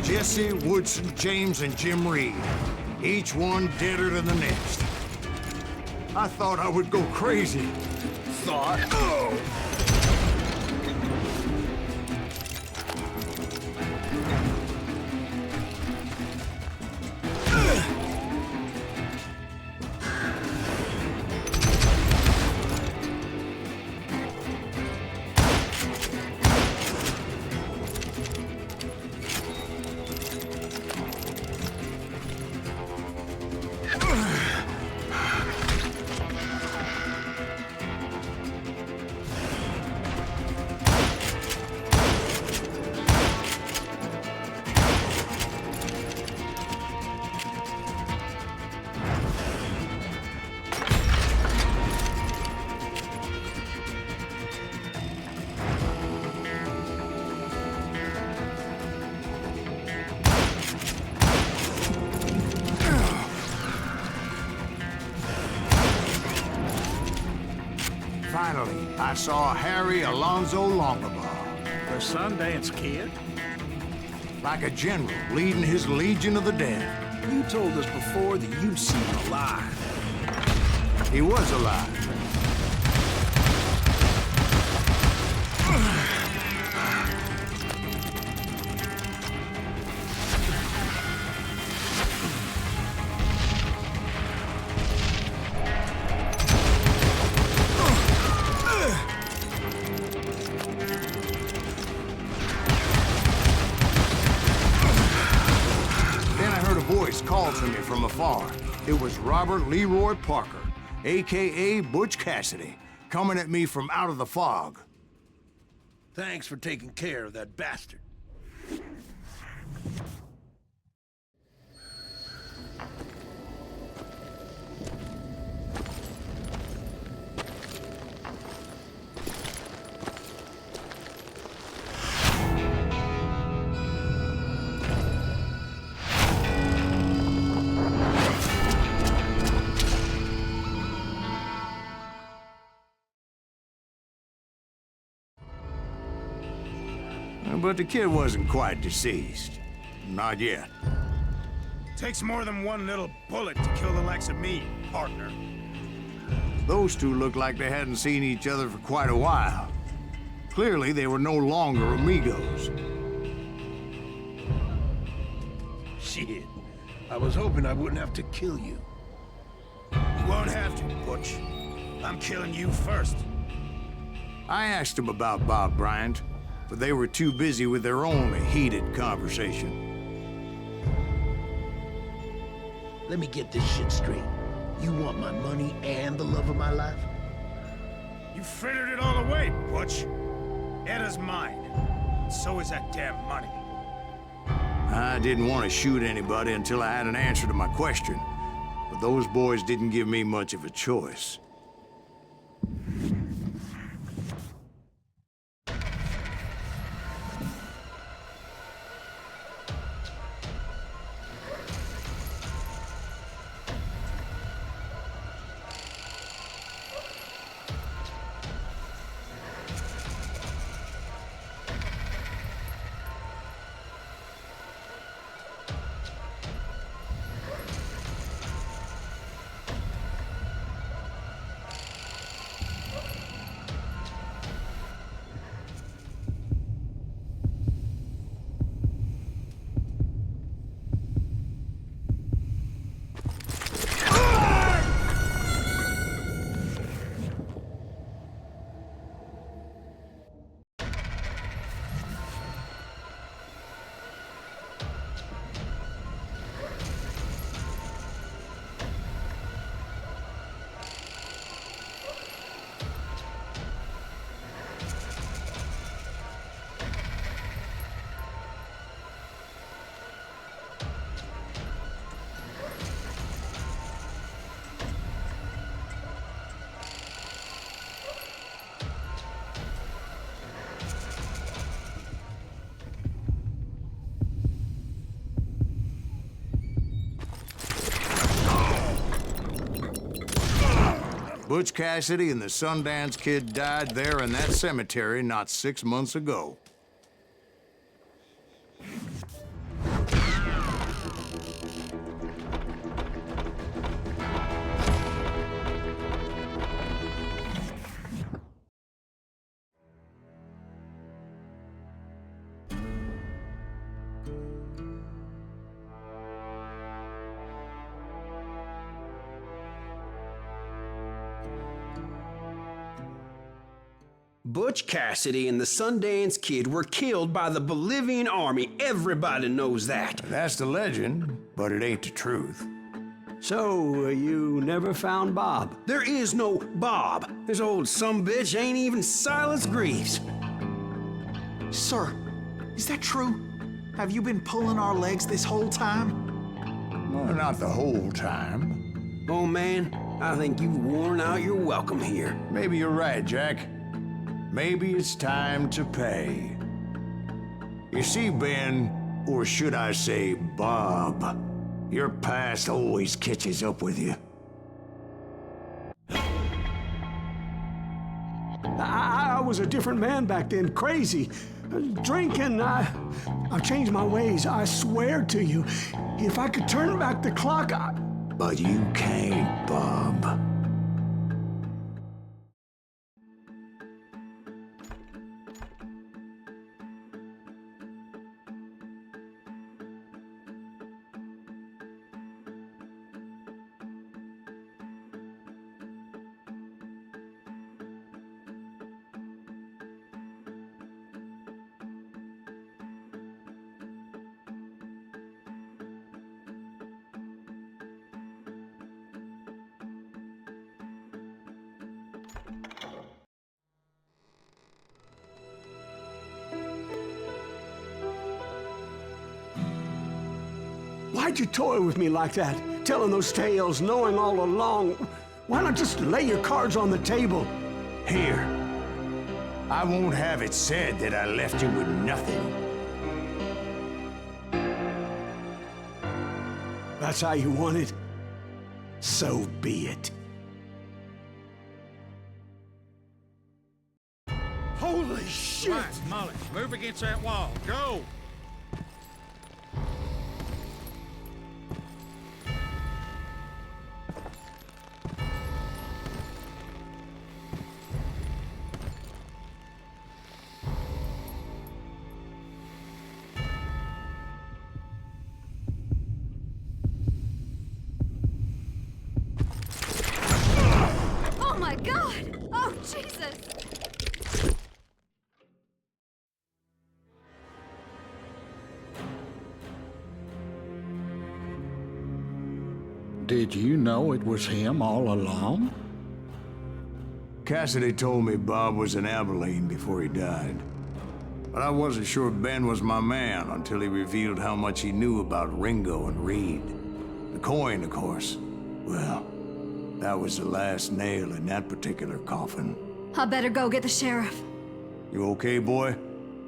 Jesse, Woodson, James, and Jim Reed, each one deader than the next. I thought I would go crazy. Thought? Oh! Finally, I saw Harry Alonzo Longabaugh. The Sundance Kid? Like a general leading his legion of the dead. You told us before that you'd seen him alive. He was alive. Called to me from afar. It was Robert Leroy Parker, a.k.a. Butch Cassidy, coming at me from out of the fog. Thanks for taking care of that bastard. But the kid wasn't quite deceased. Not yet. Takes more than one little bullet to kill the likes of me, partner. Those two looked like they hadn't seen each other for quite a while. Clearly, they were no longer amigos. Shit. I was hoping I wouldn't have to kill you. You won't have to, Butch. I'm killing you first. I asked them about Bob Bryant, but they were too busy with their own heated conversation. Let me get this shit straight. You want my money and the love of my life? You frittered it all away, Butch. Edda's mine. So is that damn money. I didn't want to shoot anybody until I had an answer to my question, but those boys didn't give me much of a choice. Butch Cassidy and the Sundance Kid died there in that cemetery not 6 months ago. Butch Cassidy and the Sundance Kid were killed by the Bolivian army. Everybody knows that. That's the legend, but it ain't the truth. So, you never found Bob? There is no Bob. This old sumbitch ain't even Silas Greaves. Sir, is that true? Have you been pulling our legs this whole time? Well, not the whole time. Oh man, I think you've worn out your welcome here. Maybe you're right, Jack. Maybe it's time to pay. You see, Ben, or should I say Bob, your past always catches up with you. I was a different man back then, crazy. drinking. I've changed my ways. I swear to you. If I could turn back the clock, But you can't, Bob. Why'd you toy with me like that? Telling those tales, knowing all along. Why not just lay your cards on the table? Here. I won't have it said that I left you with nothing. That's how you want it? So be it. Holy shit! Right, Molly, move against that wall. Go! Oh my God! Oh, Jesus! Did you know it was him all along? Cassidy told me Bob was in Abilene before he died. But I wasn't sure Ben was my man until he revealed how much he knew about Ringo and Reed. The coin, of course. Well, that was the last nail in that particular coffin. I better go get the sheriff. You okay, boy?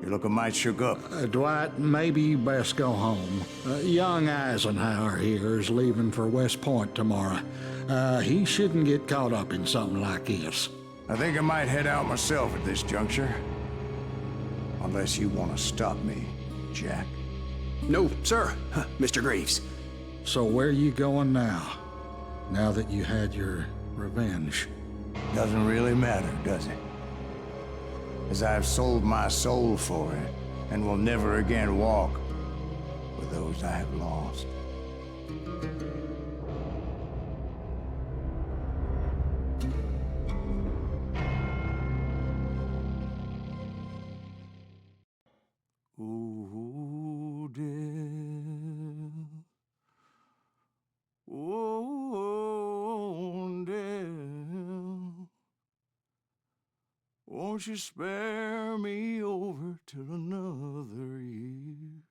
You're looking mighty shook up. Dwight, maybe you best go home. Young Eisenhower here is leaving for West Point tomorrow. He shouldn't get caught up in something like this. I think I might head out myself at this juncture. Unless you want to stop me, Jack. No, sir, Mr. Graves. So where you going now? Now that you had your revenge? Doesn't really matter, does it? As I've sold my soul for it, and will never again walk with those I have lost. Ooh, dear. Oh, dear. Won't you spare me over till another year?